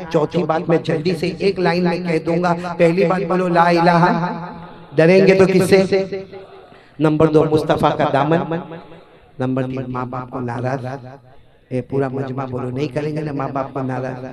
चौथी बात मैं जल्दी से एक लाइन में कह दूंगा। पहली बात बोलो ला इलाहा, डरेंगे तो किससे? नंबर 2 मुस्तफा का दामन। नंबर 3 माँ बाप को नाराज। पूरा मजमा बोलो नहीं करेंगे ना माँ बाप को नाराज,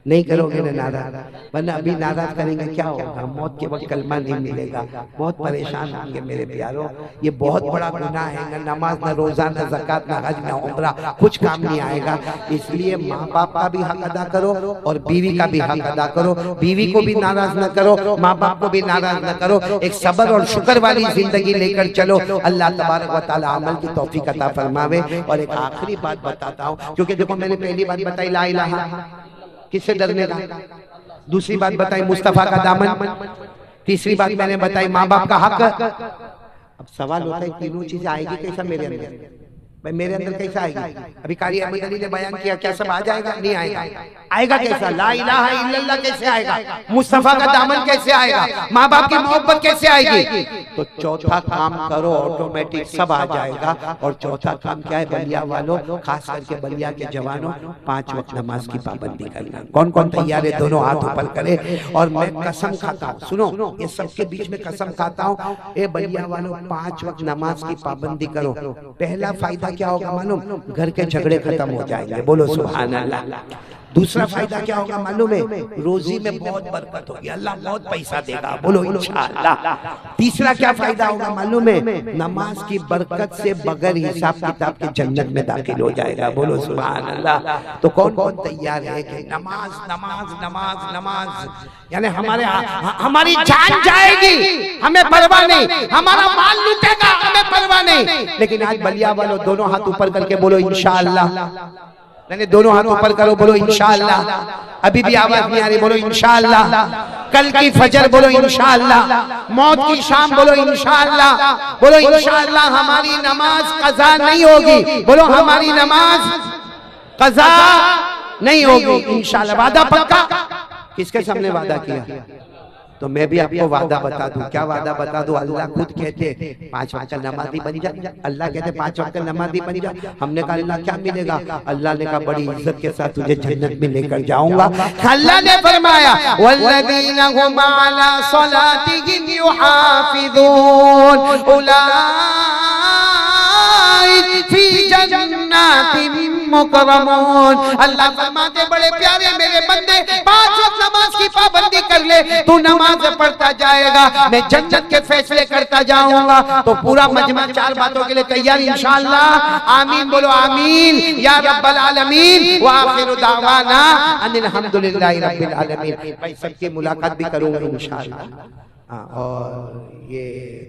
नहीं करोगे ना नाराज, वरना अभी नाराज करेंगे क्या होगा? मौत के वक्त कलमा नहीं मिलेगा, बहुत परेशान होंगे मेरे प्यारों। ये बहुत बड़ा गुनाह है, न नमाज न रोजा न ज़कात न हज न उम्रा, कुछ काम नहीं आएगा। इसलिए माँ बाप का भी हक अदा करो और बीवी का भी हक अदा करो। बीवी को भी नाराज न करो, माँ बाप को भी नाराज न करो। एक सब्र और शुक्र वाली जिंदगी लेकर चलो। अल्लाह तबारक व तआला अमल की तौफीक अता फरमावे। और एक आखिरी बात बताता हूँ, क्योंकि देखो मैंने पहली बात बताई ला इलाहा, किससे डरने का। दूसरी बात बताई मुस्तफा का दामन। तीसरी बात मैंने बताई माँ बाप का हक। अब सवाल होता है तीनों चीजें आएगी कैसा मेरे अंदर? भाई मेरे अंदर कैसा आएगी? अभी कारी अहमद अली ने बयान किया, क्या सब आ जाएगा? नहीं आएगा। आएगा कैसा? ला इलाहा इल्लल्लाह कैसे आएगा? मुस्तफा का दामन कैसे आएगा? माँ बाप की मोहब्बत कैसे आएगी? तो चौथा काम करो, ऑटोमेटिक सब आ जाएगा। और चौथा काम क्या है बलिया वालों, खास करके बलिया के जवानों, 5 वक्त नमाज की पाबंदी करना। कौन कौन तैयार है? दोनों हाथ ऊपर करे। और मैं कसम खाता हूँ, सुनो ये सबके बीच में कसम खाता हूँ, ए बलिया वालों 5 वक्त नमाज की पाबंदी करो। पहला फायदा क्या होगा मालूम? घर के झगड़े खत्म हो जाएंगे, बोलो सुभान अल्लाह। दूसरा फायदा क्या होगा मालूम है? रोजी में बहुत बरकत होगी, अल्लाह बहुत पैसा देगा, बोलो इंशाअल्लाह। तीसरा क्या फायदा होगा मालूम है? नमाज की बरकत से बगैर हिसाब किताब के जन्नत में दाखिल हो जाएगा, बोलो सुभान अल्लाह। तो कौन कौन तैयार है कि नमाज नमाज नमाज नमाज, यानी हमारी जान जाएगी हमें परवाह नहीं, हमारा माल लूटेगा हमें परवाह नहीं, लेकिन आज बलिया वालों दोनों हाथ ऊपर करके बोलो इंशाअल्लाह। मैंने दोनों हाथ ऊपर करो, बोलो इंशाअल्लाह। अभी भी आवाज नहीं आ रही, बोलो इंशाअल्लाह। कल की फजर बोलो इंशाअल्लाह। मौत की शाम बोलो इंशाअल्लाह। बोलो इंशाअल्लाह हमारी नमाज कज़ा नहीं होगी, बोलो हमारी नमाज कज़ा नहीं होगी इंशाअल्लाह। वादा पक्का? किसके सामने वादा किया? तो मैं भी आपको वादा बता दूं। क्या वादा बता दूं? अल्लाह खुद कहते 5 वक्त नमाज़ी बन जा। अल्लाह कहते 5 वक्त नमाज़ी बन जा। हमने कहा अल्लाह क्या मिलेगा? अल्लाह ने कहा बड़ी इज्जत के साथ तुझे जन्नत में लेकर जाऊंगा। अल्लाह ने फरमाया वल्लज़ीना हुम अला सलातिहिम युहाफिज़ून उलाइका फी जन्नातिन मुकरमून। अल्लाह फरमाते बड़े प्यारे मेरे बंदे 5 वक्त नमाज की पाबंदी कर ले, तू नमाज पढ़ता जाएगा, मैं जन्नत के फैसले करता जाऊंगा। तो पूरा मजमा 4 बातों के लिए तैयार इंशाअल्लाह। आमीन बोलो आमीन या रब्बल आलमीन। व आखिरु दावाना अनिल हम्दुलिल्लाहि रब्बिल आलमीन। भाई सबकी मुलाकात भी करूंगा इंशाअल्लाह। और ये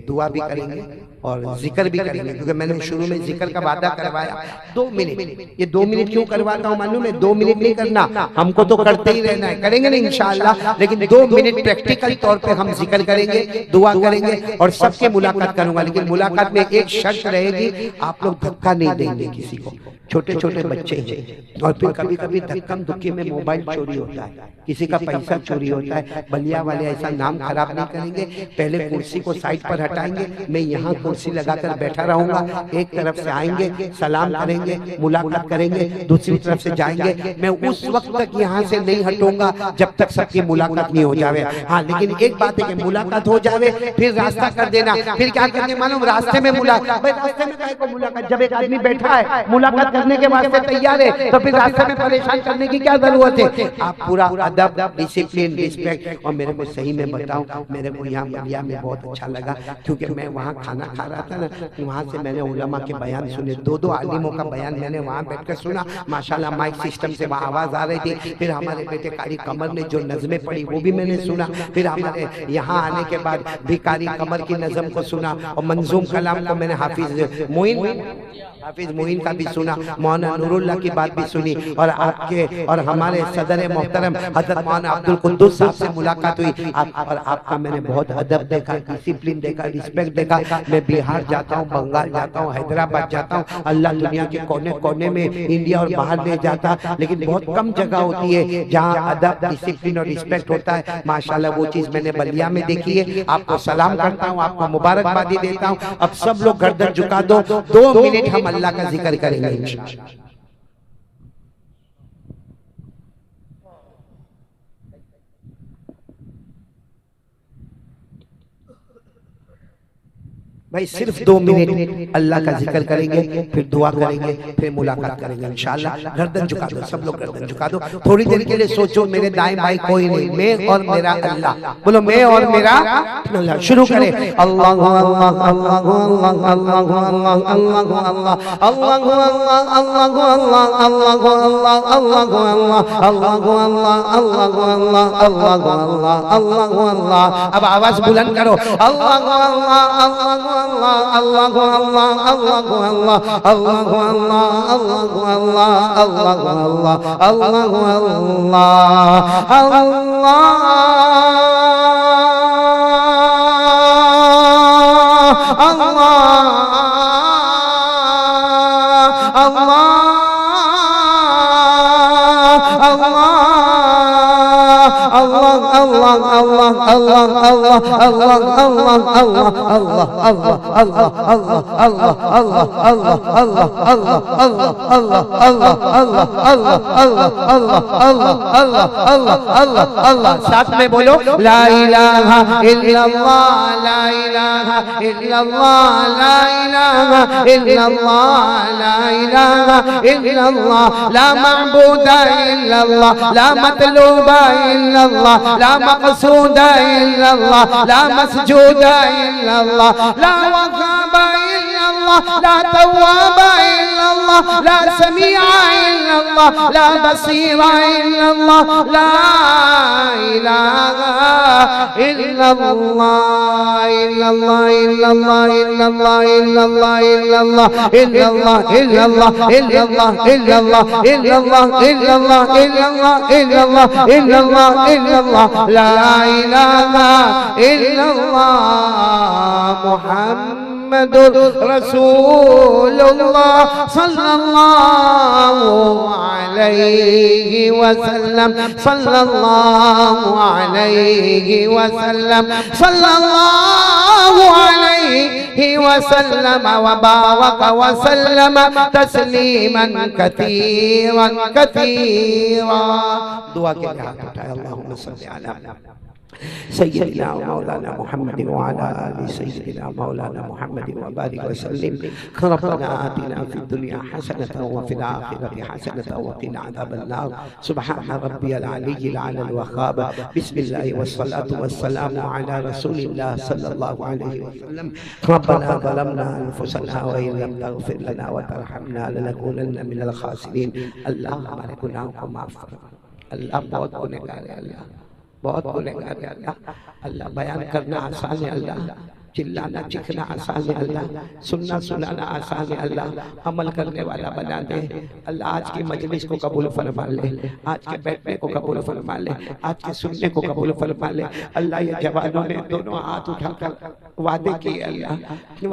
दुआ भी करेंगे और जिक्र भी करेंगे, क्योंकि मैंने शुरू में जिक्र का वादा करवाया 2 मिनट। ये 2 मिनट क्यों करवाता हूँ मालूम है? 2 मिनट नहीं करना, हमको तो करते ही रहना है, करेंगे ना इंशाअल्लाह, लेकिन 2 मिनट प्रैक्टिकल तौर पे हम जिक्र करेंगे, दुआ करेंगे और सबके मुलाकात करूंगा। लेकिन मुलाकात में एक शर्त रहेगी, आप लोग धक्का नहीं देंगे किसी को। छोटे छोटे बच्चे हैं और फिर कभी कभी धक्कम धुक्की में मोबाइल चोरी होता है, किसी का पैसा चोरी होता है। बलिया वाले ऐसा नाम खराब नहीं करेंगे। पहले कुर्सी को साइड पर हटाएंगे, मैं यहाँ कुर्सी लगाकर बैठा रहूंगा, एक तरफ से आएंगे सलाम करेंगे, मुलाकात करेंगे, दूसरी तरफ से जाएंगे। मैं उस वक्त तक यहाँ से नहीं हटूंगा जब तक सबकी मुलाकात नहीं हो जावे। हाँ लेकिन एक बात है कि मुलाकात हो जावे फिर रास्ता कर देना। फिर क्या करने मालूम? रास्ते में मुलाकात। भाई रास्ते में काहे को मुलाकात? जब एक आदमी बैठा है मुलाकात करने के वास्ते तैयार है, तो फिर रास्ते में परेशान करने की क्या जरूरत है? आप पूरा अदब, डिसिप्लिन, रिस्पेक्ट। और मेरे को सही में बताऊं, मेरे को यहाँ बलिया में बहुत अच्छा लगा, क्योंकि मैं वहाँ खाना खा रहा था ना, वहाँ से मैंने उलमा के बयान सुने, 2 आलिमों का बयान मैंने वहाँ बैठकर सुना। माशाल्लाह माइक सिस्टम से वहाँ आवाज आ रही थी। फिर हमारे बेटे कारी कमर ने जो नज़में पढ़ी वो भी मैंने सुना। फिर हमारे यहाँ आने के बाद भी कारी कमर की नज़म को सुना और मंजूम कलाम को मैंने हाफिज मोइन का भी सुना, मौलाना नूरुल्लाह की बात भी सुनी, और आपके और हमारे सदर मोहतरम हजरत मौलाना अब्दुल कुद्दूस साहब से मुलाकात हुई। और आपका मैंने बहुत अदब देखा, डिसिप्लिन देखा, रिस्पेक्ट देखा। मैं बिहार जाता हूँ, बंगाल जाता हूँ, हैदराबाद जाता हूँ, अल्लाह दुनिया के कोने कोने में इंडिया और बाहर ले जाता, लेकिन बहुत कम जगह होती है जहाँ अदब, डिसिप्लिन और रिस्पेक्ट होता है। माशाल्लाह वो चीज मैंने बलिया में देखी है। आपको सलाम करता हूँ, आपको मुबारकबादी देता हूँ। अब सब लोग गर्दन झुका दो, 2 मिनट हम अल्लाह का जिक्र करेंगे इंशाअल्लाह। भाई सिर्फ 2 मिनट अल्लाह का जिक्र करेंगे, फिर दुआ करेंगे, फिर मुलाकात करेंगे इंशाअल्लाह। गर्दन झुका दो, सब लोग गर्दन झुका दो। थोड़ी देर के लिए सोचो, मेरे दाएं बाएं कोई नहीं, मैं और मेरा अल्लाह। बोलो मैं और मेरा अल्लाह। शुरू करें। अल्लाह अल्लाह अल्लाह अल्लाह अल्लाह अल्लाह अल्लाह अल्लाह अल्लाह अल्लाह अल्लाह अल्लाह अल्लाह अल्लाह। अब आवाज बुलंद करो। अल्लाह अल्लाह अल्लाह अल्लाह अल्लाह अल्लाह अल्लाह अल्लाह अल्लाह अल्लाह अल्लाह अल्लाह साथ में बोलो ला इलाहा इल्लल्लाह ला इलाहा इल्लल्लाह ला इलाहा इल्लल्लाह ला इलाहा इल्लल्लाह ला माबूदा इल्लल्लाह ला मतलूबा इल्लल्लाह ला मक़सूदा इल्लल्लाह ला मसजूदा इल्लल्लाह ला वक़ाबा इल्लल्लाह ला तव्वाबा इल्लल्लाह ला समीआ इल्लल्लाह ला बसीरा इल्लल्लाह ला इलाहा इल्लल्लाह इल्लल्लाह इल्लल्लाह इल्लल्लाह इल्लल्लाह इल्लल्लाह इल्लल्लाह इल्लल्लाह इल्लल्लाह इल्लल्लाह इल्लल्लाह इल्लल्लाह इल्लल्लाह इल्लल्लाह इल्लल्लाह ला इलाहा इल्लल्लाह मुहम्मदुर रसूलुल्लाह सल्लल्लाहु अलैहि वसल्लम सल्लल्लाहु अलैहि वसल्लम सल्लल्लाहु अलैहि वसल्लम व बारक वसल्लम तस्लीमन कतीरन कतीरा। दुआ के हाथ उठाए। अल्लाहुम्मा सल्ली अला सय्यदना व मौलाना मुहम्मद व अला आलि सय्यदना मौलाना मुहम्मद व बारिक व सल्लिम। रब्बना आतिना फिद दुनिया हसनतन व फिल आखिरति हसनतन व क़िना अज़ाबन्नार। सुब्हान रब्बियल अलिय्यिल अअला वक़्क़ाब। बिस्मिल्लाह वस्सलातु वस्सलामु अला रसूलिल्लाह सल्लल्लाहु अलैहि वसल्लम। रब्बना ज़लमना अनफुसना व इन लम तग़फिर लना व तरहमना लनकूनन्ना मिनल खासिरीन। अल्लाह हमारे गुनाहों को माफ कर। अल्लाह बहुत गुनहगार है, अल्लाह बहुत गुनहगार है। अल्लाह अल्लाह बयान करना आसान है, अल्लाह चिल्लाना चिखना आसान है, अल्लाह सुनना सुनाना आसान है, अल्लाह अमल करने वाला बना दे। अल्लाह आज की मजलिस को कबूल फरमा ले, आज के बैठने को कबूल फरमा ले, आज के सुनने को कबूल फरमा ले। अल्लाह ये जवानों ने दोनों हाथ उठाकर वादे किए, अल्लाह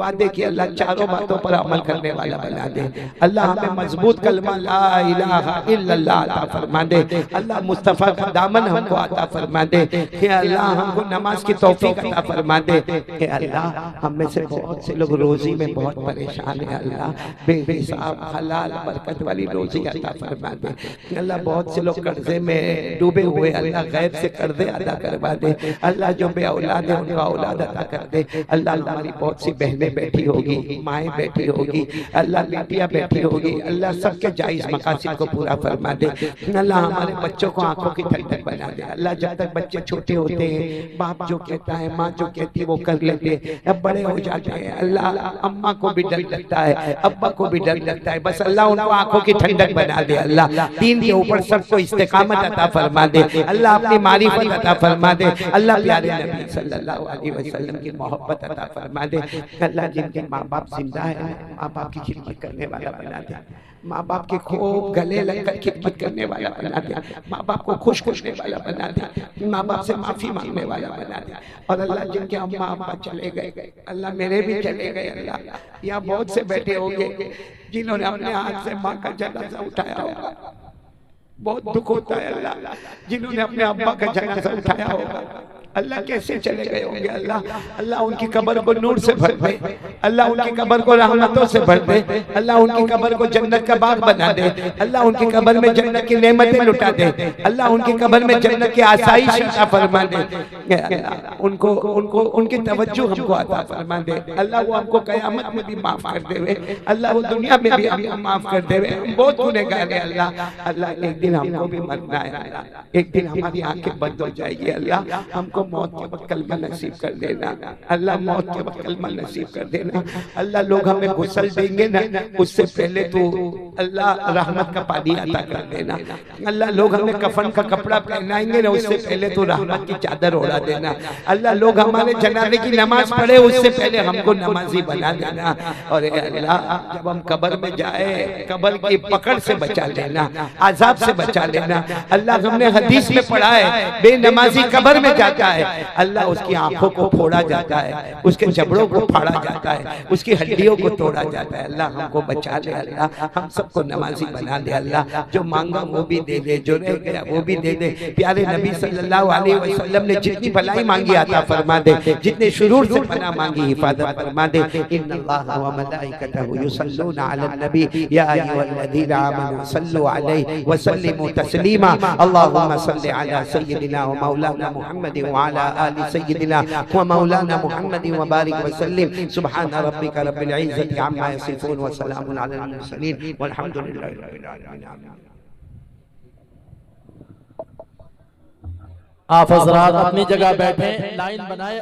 वादे किए, अल्लाह चारों बातों पर अमल करने वाला बना दे। अल्लाह हमें मजबूत कलमा ला इलाहा इल्लल्लाह अता फरमा दे। अल्लाह मुस्तफ़ा का दामन हमको अता फरमा दे। हे अल्लाह हमको नमाज की तौफीक अता फरमा दे। हे अल्लाह हम में से बहुत से लोग रोजी में बहुत परेशान है, अल्लाह बेहिसाब हलाल बरकत वाली रोजी अता फरमा दे। अल्लाह बहुत से लोग कर्जे में डूबे हुए, अल्लाह गैब से कर्जे अदा करवा दे। अल्लाह जो बे औलाद है उनका औलाद अदा कर दे। अल्लाह हमारी बहुत सी बहनें बैठी होगी, माएँ बैठी होगी, अल्लाह बेटियाँ बैठी होगी, अल्लाह सबके जायज मकासद को पूरा फरमा दे। अल्लाह हमारे बच्चों को आंखों की ठंडक बना दे। अल्लाह जब तक बच्चे छोटे होते हैं, बाप जो कहता है माँ जो कहती है वो कर लेते, अब बड़े हो जाते हैं, अल्लाह अम्मा को भी डर लगता है, अब्बा को भी डर लगता है, बस अल्लाह उनको आंखों की ठंडक बना दे। अल्लाह दीन के ऊपर सबको इस्तिकामत अता फरमा दे। अल्लाह अपनी मारिफत अता फरमा दे। अल्लाह प्यारे नबी सल्लल्लाहु अलैहि वसल्लम की मोहब्बत अता फरमा दे। अल्लाह जिनके माँ बाप जिंदा है, माँ बाप की खिदमत करने वाला बना दे। माँ बाप के खूब गले लगकर खिदमत करने वाला बना दे। माँ बाप को खुश करने वाला बना दे। माँ बाप से माफी मांगने वाला बना दे। और अल्लाह जिनके अम्मा अब्बा चले गए, अल्लाह मेरे भी चले गए, अल्लाह यहाँ बहुत से बैठे होंगे जिन्होंने अपने हाथ से माँ का जनाजा उठाया होगा। बहुत दुख होता है अल्लाह, जिन्होंने अपने अब्बा का जनाजा उठाया होगा, अल्लाह कैसे चले गए होंगे। अल्लाह अल्लाह उनकी कब्र को नूर से भर दे, अल्लाह उनकी कब्र को रहमतों से भर दे, अल्लाह उनकी कब्र को जन्नत का बाग बना दे, अल्लाह उनकी कब्र में जन्नत की नेमतें लुटा दे, अल्लाह उनकी कब्र में जन्नत की आसाइश अता फरमा दे, अल्लाह उनको उनको उनकी तवज्जो हमको अता फरमा दे, अल्लाह वो हमको क़यामत में भी माफ कर देवे, अल्लाह वो दुनिया में भी हमको माफ कर देवे। हम बहुत गुनहगार हैं अल्लाह, अल्लाह एक दिन हमको भी मरना है अल्लाह, एक दिन हमारी आंखें बंद हो जाएगी अल्लाह, हमको मौत के वक्त कलमा नसीब कर देना अल्लाह, मौत के वक्त कलमा नसीब कर देना अल्लाह। लोग हमें गुस्ल देंगे ना, उससे पहले तो अल्लाह रहमत का पानी अता कर देना अल्लाह। लोग हमें कफन का कपड़ा पहनाएंगे ना, उससे पहले तो रहमत की चादर ओढ़ा देना अल्लाह। लोग हमारे जनाजे की नमाज पढ़े, उससे पहले हमको नमाजी बना देना। और अल्लाह जब हम कब्र में जाए, कब्र की पकड़ से बचा लेना, आजाब से बचा लेना अल्लाह। हमने हदीस में पढ़ा है बेनमाजी कब्र में जाता है अल्लाह, उसकी आंखों को फोड़ा जाता है, उसके जबड़ों को फाड़ा जाता है, उसकी हड्डियों को तोड़ा जाता है। अल्लाह हमको बचा ले अल्लाह, हम सबको नमाजी बना दे अल्लाह। जो मांगा वो भी दे दे, जो रह गया वो भी दे दे। प्यारे नबी सल्लल्लाहु अलैहि वसल्लम ने जितनी भलाई मांगी अता फरमा दे, जितने शुरूर से पनाह मांगी हिफाजत फरमा दे। इन्नल्लाह व मलाइकतहु युसल्लूना अलन नबी या अय्युहल्लज़ीना आमनू सल्लु अलैहि व सल्लिमू तस्लीमा। अल्लाहुम्मा सल्लि अला सय्यिदिना व मौलाना मुहम्मद व अला आलि सय्यिदिना व मौलाना मुहम्मद व बारिक व सल्लिम। सुब्हान रब्बिका रब्बिल इज्जति अम्मा यसिफून व सलामुन अलल मुरसलीन वल्हम्दुलिल्लाहि रब्बिल आलमीन। आप हज़रात अपनी जगह बैठे, लाइन बनाए।